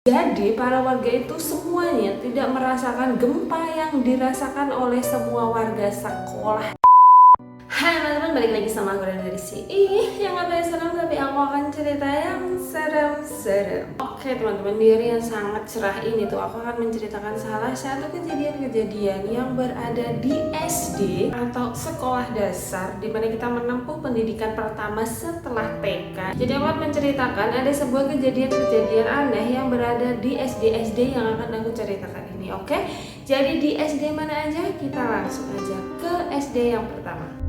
Jadi para warga itu semuanya tidak merasakan gempa yang dirasakan oleh semua warga sekolah. Hai teman-teman, balik lagi sama aku dari yang katanya serem, tapi aku akan cerita yang serem-serem. Oke teman-teman, di hari yang sangat cerah ini tuh aku akan menceritakan salah satu kejadian-kejadian yang berada di SD atau sekolah dasar, dimana kita menempuh pendidikan pertama setelah TK. Jadi aku akan menceritakan ada sebuah kejadian-kejadian aneh yang berada di SD yang akan aku ceritakan ini. Oke, jadi di SD mana aja? Kita langsung aja ke SD yang pertama.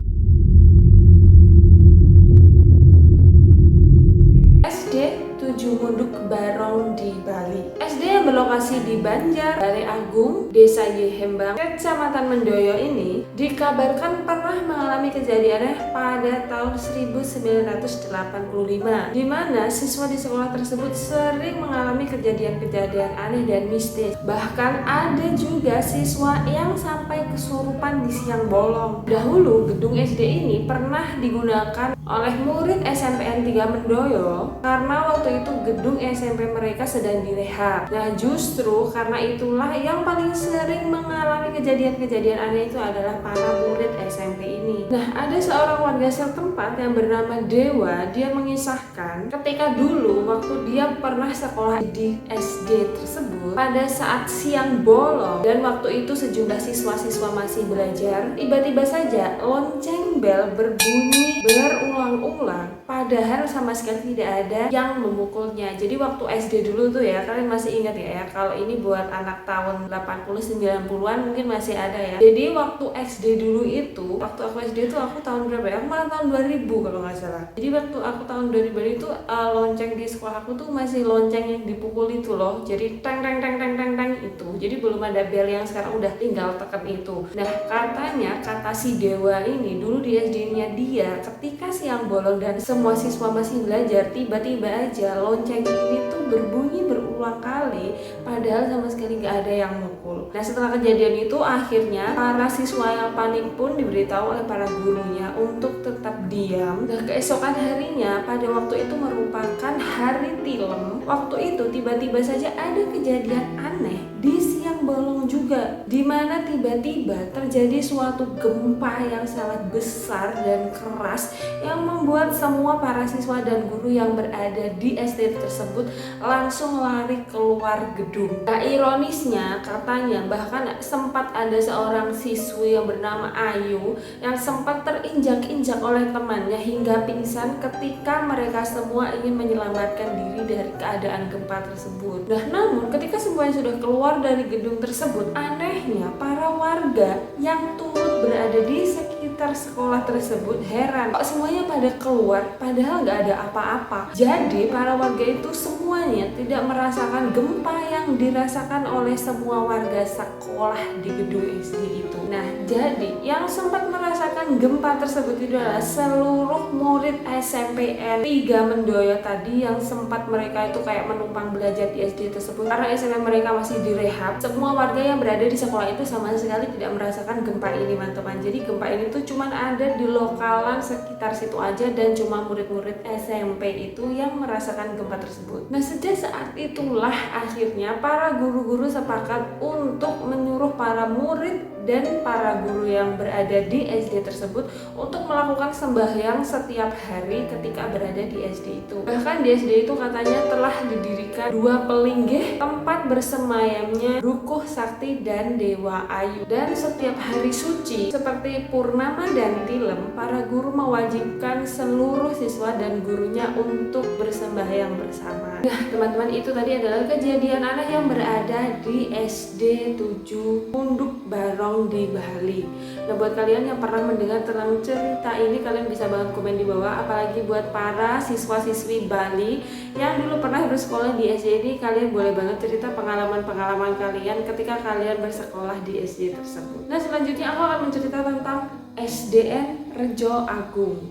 SD 7 Munduk Barong di Bali. SD yang berlokasi di Banjar, Balai Agung, Desa Yehembang, Kecamatan Mendoyo ini dikabarkan pernah mengalami kejadiannya pada tahun 1985, di mana siswa di sekolah tersebut sering mengalami kejadian-kejadian aneh dan mistis. Bahkan ada juga siswa yang sampai kesurupan di siang bolong. Dahulu gedung SD ini pernah digunakan oleh murid SMPN 3 Mendoyo karena waktu itu gedung SMP mereka sedang direhab. Nah, justru karena itulah yang paling sering mengalami kejadian-kejadian aneh itu adalah para murid SMP ini. Nah, ada seorang warga setempat yang bernama Dewa. Dia mengisahkan ketika dulu waktu dia pernah sekolah di SD tersebut, pada saat siang bolong dan waktu itu sejumlah siswa-siswa masih belajar, tiba-tiba saja lonceng bel berbunyi berulang-ulang, padahal sama sekali tidak ada yang memukulnya. Jadi waktu SD dulu tuh ya, kalian masih ingat ya, kalau ini buat anak tahun 80-90-an mungkin masih ada ya. Jadi waktu SD dulu itu, waktu aku SD itu aku tahun berapa ya? Aku malah tahun 2000 kalau nggak salah. Jadi waktu aku tahun 2000 itu lonceng di sekolah aku tuh masih lonceng yang dipukul itu loh. Jadi teng teng teng teng teng teng itu. Jadi belum ada bel yang sekarang udah tinggal tekan itu. Nah, katanya kata si Dewa ini dulu di SD-nya dia ketika siang bolong dan semua siswa masih belajar, tiba-tiba aja lonceng ini tuh berbunyi berulang kali, padahal sama sekali gak ada yang mukul. Nah, setelah kejadian itu akhirnya para siswa yang panik pun diberitahu oleh para gurunya untuk tetap diam. Nah, keesokan harinya pada waktu itu merupakan hari tilem. Waktu itu tiba-tiba saja ada kejadian aneh di siang bolong juga, dimana tiba-tiba terjadi suatu gempa yang sangat besar dan keras yang membuat semua para siswa dan guru yang berada di SD tersebut langsung lari keluar gedung. Nah, ironisnya katanya bahkan sempat ada seorang siswi yang bernama Ayu yang sempat terinjak-injak oleh temannya hingga pingsan ketika mereka semua ingin menyelamatkan diri dari keadaan gempa tersebut. Nah, namun ketika semuanya sudah keluar dari gedung tersebut, anehnya para warga yang turut berada di sekitar sekolah tersebut heran kok semuanya pada keluar padahal nggak ada apa-apa. Jadi para warga itu semuanya tidak merasakan gempa yang dirasakan oleh semua warga sekolah di gedung SD itu. Nah, jadi yang sempat merasakan gempa tersebut itu adalah seluruh murid SMPN 3 Mendoyo tadi yang sempat mereka itu kayak menumpang belajar di SD tersebut karena SMP mereka masih direhab. Semua warga yang berada di sekolah itu sama sekali tidak merasakan gempa ini, teman-teman. Jadi gempa ini tuh cuma ada di lokalan sekitar situ aja dan cuma murid-murid SMP itu yang merasakan gempa tersebut. Nah, sejak saat itulah akhirnya para guru-guru sepakat untuk menyuruh para murid dan para guru yang berada di SD tersebut untuk melakukan sembahyang setiap hari ketika berada di SD itu. Bahkan di SD itu katanya telah didirikan 2 pelinggih tempat bersemayamnya Rukuh Sakti dan Dewa Ayu. Dan setiap hari suci seperti Purnama dan Tilem, para guru mewajibkan seluruh siswa dan gurunya untuk bersembahyang bersama. Nah, teman-teman, itu tadi adalah kejadian aneh yang berada di SD 7 Munduk Barong di Bali. Nah, buat kalian yang pernah mendengar tentang cerita ini, kalian bisa banget komen di bawah. Apalagi buat para siswa-siswi Bali yang dulu pernah bersekolah di SD ini, kalian boleh banget cerita pengalaman-pengalaman kalian ketika kalian bersekolah di SD tersebut. Nah, selanjutnya aku akan menceritakan tentang SDN Rejo Agung.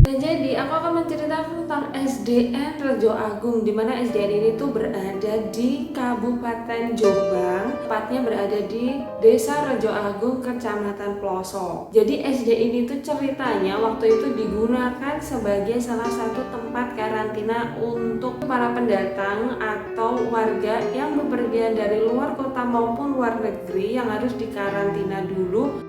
Nah, jadi aku akan menceritakan tentang SDN Rejo Agung, di mana SDN ini tuh berada di Kabupaten Jombang, tepatnya berada di Desa Rejo Agung, Kecamatan Ploso. Jadi SD ini tuh ceritanya waktu itu digunakan sebagai salah satu tempat karantina untuk para pendatang atau warga yang bepergian dari luar kota maupun luar negeri yang harus dikarantina dulu.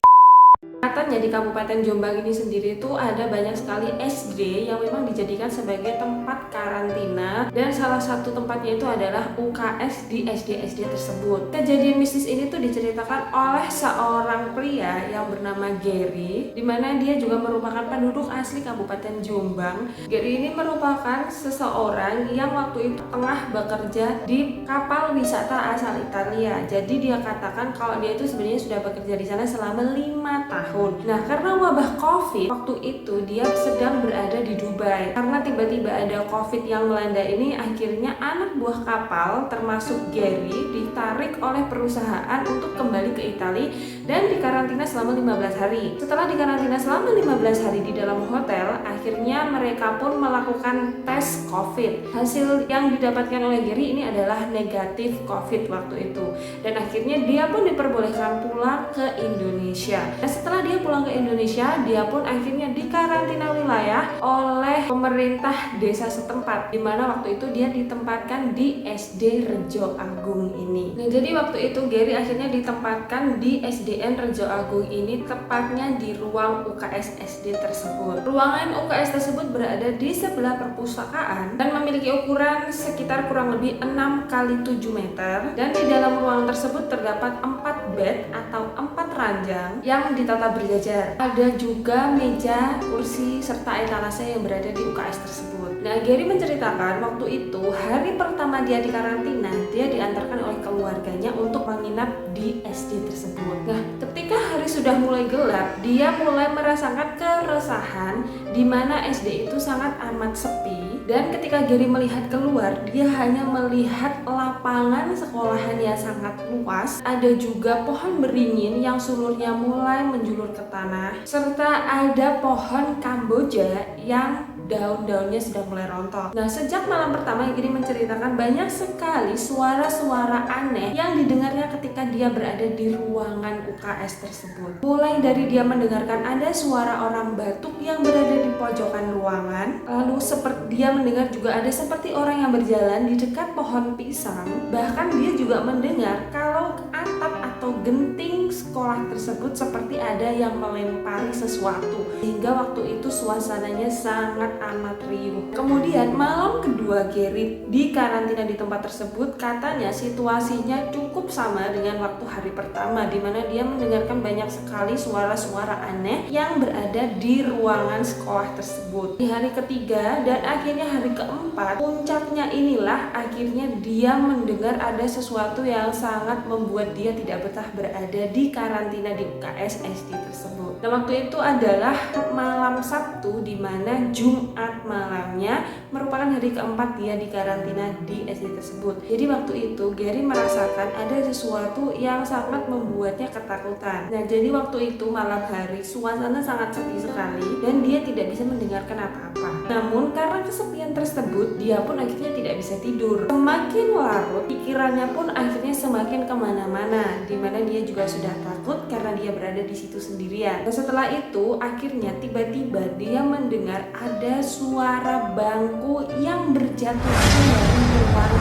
Katanya di Kabupaten Jombang ini sendiri tuh ada banyak sekali SD yang memang dijadikan sebagai tempat karantina, dan salah satu tempatnya itu adalah UKS di SD-SD tersebut. Kejadian mistis ini tuh diceritakan oleh seorang pria yang bernama Gary, di mana dia juga merupakan penduduk asli Kabupaten Jombang. Gary ini merupakan seseorang yang waktu itu tengah bekerja di kapal wisata asal Italia. Jadi dia katakan kalau dia itu sebenarnya sudah bekerja di sana selama 5 tahun. Nah, karena wabah COVID waktu itu dia sedang berada di Dubai. Karena tiba-tiba ada COVID yang melanda ini, akhirnya anak buah kapal termasuk Gary ditarik oleh perusahaan untuk kembali ke Italia dan dikarantina selama 15 hari. Setelah dikarantina selama 15 hari di dalam hotel, akhirnya mereka pun melakukan tes COVID. Hasil yang didapatkan oleh Gary ini adalah negatif COVID waktu itu. Dan akhirnya dia pun diperbolehkan pulang ke Indonesia. Nah, setelah dia pulang ke Indonesia, dia pun akhirnya dikarantina wilayah oleh pemerintah desa setempat, di mana waktu itu dia ditempatkan di SD Rejo Agung ini. Nah, jadi waktu itu Gary akhirnya ditempatkan di SDN Rejo Agung ini, tepatnya di ruang UKS SD tersebut. Ruangan UKS tersebut berada di sebelah perpustakaan dan memiliki ukuran sekitar kurang lebih 6 x 7 meter, dan di dalam ruang tersebut terdapat 4 bed atau 4 ranjang yang ditata berjajar. Ada juga meja, kursi, serta etalase yang berada di UKS tersebut. Nah, Gary menceritakan waktu itu hari pertama dia dikarantina, dia diantarkan oleh keluarganya untuk menginap di SD tersebut. Nah, ketika hari sudah mulai gelap, dia mulai merasakan keresahan di mana SD itu sangat amat sepi. Dan ketika Gary melihat keluar, dia hanya melihat lapangan sekolahan yang sangat luas. Ada juga pohon beringin yang sulurnya mulai menjulur ke tanah, serta ada pohon Kamboja yang daun-daunnya sudah mulai rontok. Nah, sejak malam pertama Gary menceritakan banyak sekali suara-suara aneh yang didengarnya ketika dia berada di ruangan UKS tersebut. Mulai dari dia mendengarkan ada suara orang batuk yang berada di pojokan ruangan, lalu seperti dia mendengar juga ada seperti orang yang berjalan di dekat pohon pisang. Bahkan dia juga mendengar kalau atap atau genting sekolah tersebut seperti ada yang melempari sesuatu, sehingga waktu itu suasananya sangat amat riuh. Kemudian malam kedua Gary di karantina di tempat tersebut, katanya situasinya cukup sama dengan waktu hari pertama, di mana dia mendengarkan banyak sekali suara-suara aneh yang berada di ruangan sekolah tersebut. Di hari ketiga dan akhirnya hari keempat, puncaknya inilah akhirnya dia mendengar ada sesuatu yang sangat membuat dia tidak betah berada di karantina di UKS SD tersebut. Nah, waktu itu adalah malam Sabtu, di mana Jumat malamnya merupakan hari keempat dia di karantina di SD tersebut. Jadi waktu itu Gary merasakan ada sesuatu yang sangat membuatnya ketakutan. Nah, jadi waktu itu malam hari suasana sangat sepi sekali dan dia tidak bisa mendengarkan apa-apa. Namun karena kesepian tersebut, dia pun akhirnya tidak bisa tidur. Semakin larut, pikirannya pun akhirnya semakin kemana-mana, di mana dia juga sudah takut karena dia berada di situ sendirian. Dan setelah itu akhirnya tiba-tiba dia mendengar ada suara bangku yang berjatuhan dari ruang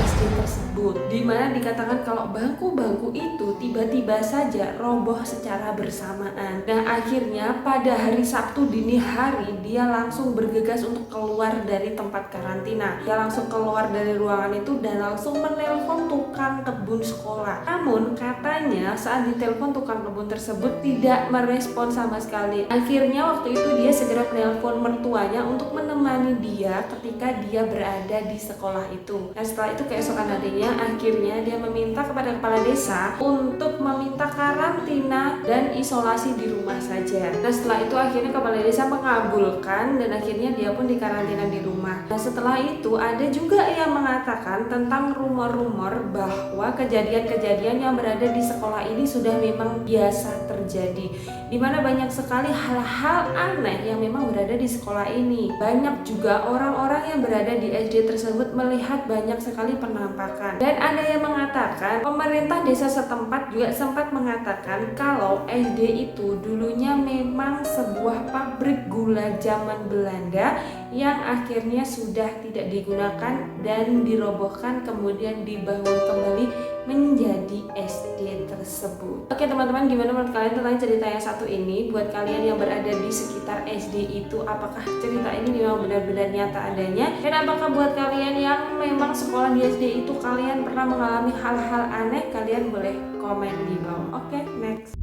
SD tersebut, di mana dikatakan kalau bangku-bangku itu tiba-tiba saja roboh secara bersamaan. Nah, akhirnya pada hari Sabtu dini hari dia langsung bergegas untuk keluar dari tempat karantina. Dia langsung keluar dari ruangan itu dan langsung menelpon tukang kebun sekolah. Namun katanya saat ditelepon tukang kebun tersebut tidak merespon sama sekali. Akhirnya waktu itu dia segera menelpon mertuanya untuk menemani dia ketika dia berada di sekolah itu. Nah, setelah itu keesokan harinya akhirnya dia meminta kepada kepala desa untuk meminta karantina dan isolasi di rumah saja. Nah, setelah itu akhirnya kepala desa mengabulkan dan akhirnya dia pun dikarantina di rumah. Nah, setelah itu ada juga yang mengatakan tentang rumor-rumor bahwa kejadian-kejadian yang berada di sekolah ini sudah memang biasa terjadi, di mana banyak sekali hal-hal aneh yang memang berada di sekolah ini. Banyak juga orang-orang yang berada di SD tersebut melihat banyak sekali penampakan. Dan ada yang mengatakan pemerintah desa setempat juga sempat mengatakan kalau SD itu dulunya memang sebuah pabrik gula zaman Belanda yang akhirnya sudah tidak digunakan dan dirobohkan, kemudian dibangun kembali menjadi SD tersebut. Oke teman-teman, gimana menurut kalian tentang cerita yang satu ini? Buat kalian yang berada di sekitar SD itu, apakah cerita ini memang benar-benar nyata adanya? Dan apakah buat kalian yang memang sekolah di SD itu kalian pernah mengalami hal-hal aneh? Kalian boleh komen di bawah. Oke, next.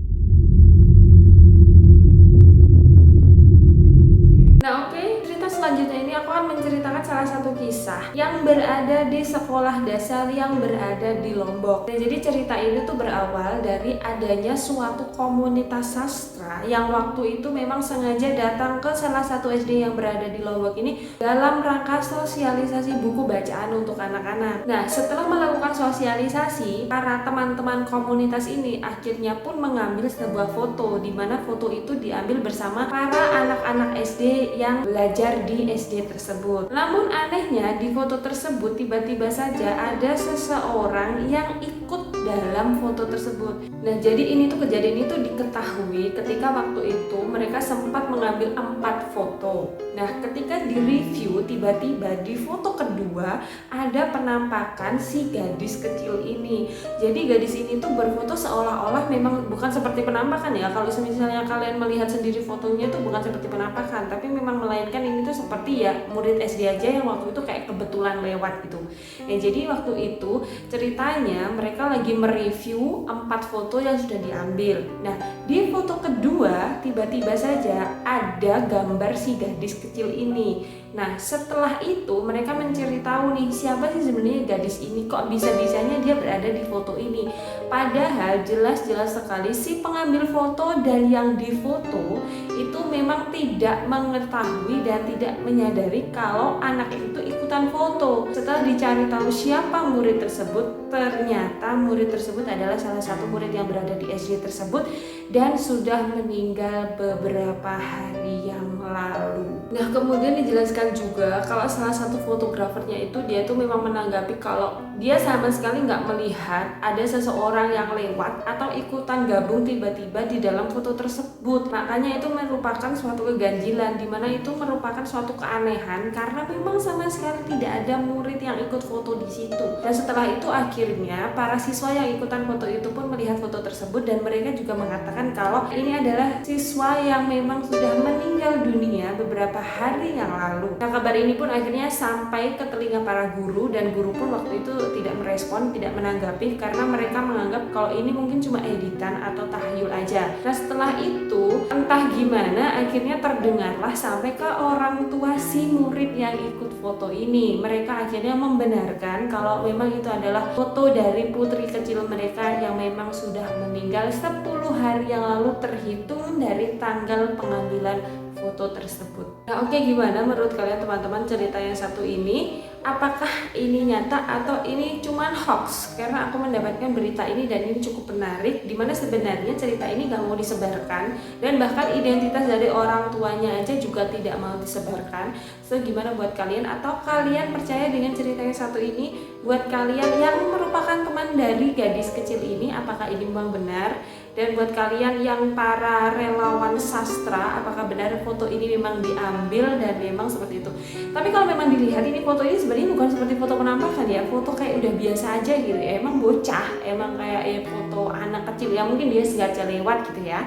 Nah oke, cerita selanjutnya ini aku akan menceritakan salah satu kisah yang berada di sekolah dasar yang berada di Lombok. Nah, jadi cerita ini tuh berawal dari adanya suatu komunitas sastra yang waktu itu memang sengaja datang ke salah satu SD yang berada di Lombok ini dalam rangka sosialisasi buku bacaan untuk anak-anak. Nah, setelah melakukan sosialisasi, para teman-teman komunitas ini akhirnya pun mengambil sebuah foto, di mana foto itu diambil bersama para anak-anak SD yang belajar di SD tersebut. Namun anehnya di foto tersebut tiba-tiba saja ada seseorang yang ikut dalam foto tersebut. Nah, jadi ini tuh kejadian itu diketahui ketika waktu itu mereka sempat mengambil 4 foto. Nah, ketika direview tiba-tiba di foto kedua ada penampakan si gadis kecil ini. Jadi gadis ini tuh berfoto seolah-olah memang bukan seperti penampakan ya. Kalau misalnya kalian melihat sendiri fotonya tuh bukan seperti penampakan, tapi memang melainkan ini tuh seperti ya murid SD aja yang waktu itu kayak kebetulan lewat gitu. Nah, jadi waktu itu ceritanya mereka lagi mereview 4 foto yang sudah diambil. Nah, di foto kedua tiba-tiba saja ada gambar si gadis kecil ini. Nah, setelah itu mereka mencari tahu nih siapa sih sebenarnya gadis ini, kok bisa-bisanya dia berada di foto ini. Padahal jelas-jelas sekali si pengambil foto dan yang difoto itu memang tidak mengetahui dan tidak menyadari kalau anak itu ikutan foto. Setelah dicari tahu siapa murid tersebut, ternyata murid tersebut adalah salah satu murid yang berada di SD tersebut dan sudah meninggal beberapa hari yang lalu. Nah, kemudian dijelaskan juga kalau salah satu fotografernya itu dia tuh memang menanggapi kalau dia sama sekali nggak melihat ada seseorang yang lewat atau ikutan gabung tiba-tiba di dalam foto tersebut. Makanya itu merupakan suatu keganjilan, dimana itu merupakan suatu keanehan karena memang sama sekali tidak ada murid yang ikut foto di situ. Dan setelah itu akhirnya para siswa yang ikutan foto itu pun melihat foto tersebut dan mereka juga mengatakan kalau ini adalah siswa yang memang sudah meninggal dunia beberapa hari yang lalu. Nah, kabar ini pun akhirnya sampai ke telinga para guru dan guru pun waktu itu tidak merespon, tidak menanggapi karena mereka menganggap kalau ini mungkin cuma editan atau tahyul aja. Nah, setelah itu entah gimana akhirnya terdengarlah sampai ke orang tua si murid yang ikut foto ini. Mereka akhirnya membenarkan kalau memang itu adalah foto dari putri kecil mereka yang memang sudah meninggal 10 hari yang lalu terhitung dari tanggal pengambilan foto tersebut. Nah oke, gimana menurut kalian teman-teman cerita yang satu ini? Apakah ini nyata atau ini cuman hoax? Karena aku mendapatkan berita ini dan ini cukup menarik, dimana sebenarnya cerita ini gak mau disebarkan dan bahkan identitas dari orang tuanya aja juga tidak mau disebarkan. So gimana buat kalian? Atau kalian percaya dengan cerita yang satu ini? Buat kalian yang merupakan teman dari gadis kecil ini, apakah ini memang benar? Dan buat kalian yang para relawan sastra, apakah benar foto ini memang diambil dan memang seperti itu? Tapi kalau memang dilihat ini foto ini sebenarnya bukan seperti foto penampakan ya, foto kayak udah biasa aja gitu ya, emang bocah, emang kayak ya foto anak kecil ya, mungkin dia sengaja lewat gitu ya.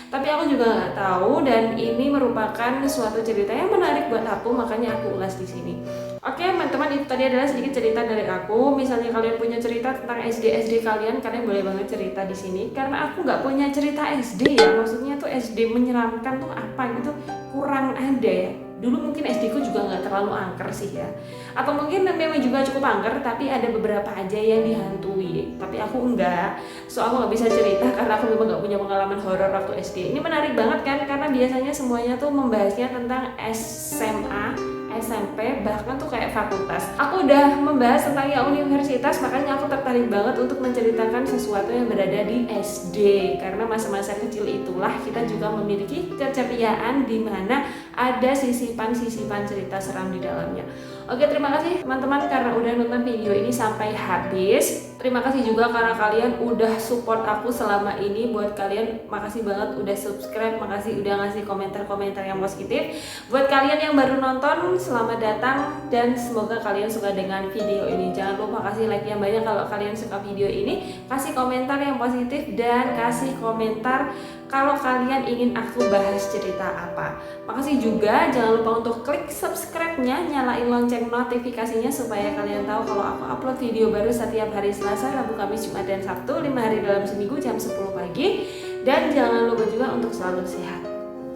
Tapi aku juga nggak tahu dan ini merupakan suatu cerita yang menarik buat aku, makanya aku ulas di sini. Oke teman-teman, itu tadi adalah sedikit cerita dari aku. Misalnya kalian punya cerita tentang SD kalian boleh banget cerita di sini. Karena aku nggak punya cerita SD ya, maksudnya tuh SD menyeramkan tuh apa gitu, kurang ada ya. Dulu mungkin SD ku juga nggak terlalu angker sih ya, atau mungkin memang juga cukup angker tapi ada beberapa aja yang dihantui, tapi aku enggak, so aku nggak bisa cerita karena aku memang nggak punya pengalaman horor waktu SD. Ini menarik banget kan, karena biasanya semuanya tuh membahasnya tentang SMA, SMP, bahkan tuh kayak fakultas. Aku udah membahas tentang yang universitas, makanya aku tertarik banget untuk menceritakan sesuatu yang berada di SD, karena masa-masa kecil itulah kita juga memiliki keceriaan di mana ada sisipan-sisipan cerita seram di dalamnya. Oke, terima kasih teman-teman karena udah nonton video ini sampai habis. Terima kasih juga karena kalian udah support aku selama ini. Buat kalian makasih banget udah subscribe, makasih udah ngasih komentar-komentar yang positif. Buat kalian yang baru nonton, selamat datang dan semoga kalian suka dengan video ini. Jangan lupa kasih like yang banyak kalau kalian suka video ini, kasih komentar yang positif dan kasih komentar kalau kalian ingin aku bahas cerita apa. Makasih juga, jangan lupa untuk klik subscribe-nya, nyalain lonceng notifikasinya supaya kalian tahu kalau aku upload video baru setiap hari Selasa, Rabu, Kamis, Jumat, dan Sabtu 5 hari dalam seminggu jam 10 pagi. Dan jangan lupa juga untuk selalu sehat.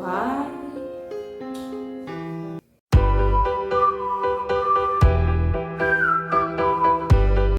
Bye.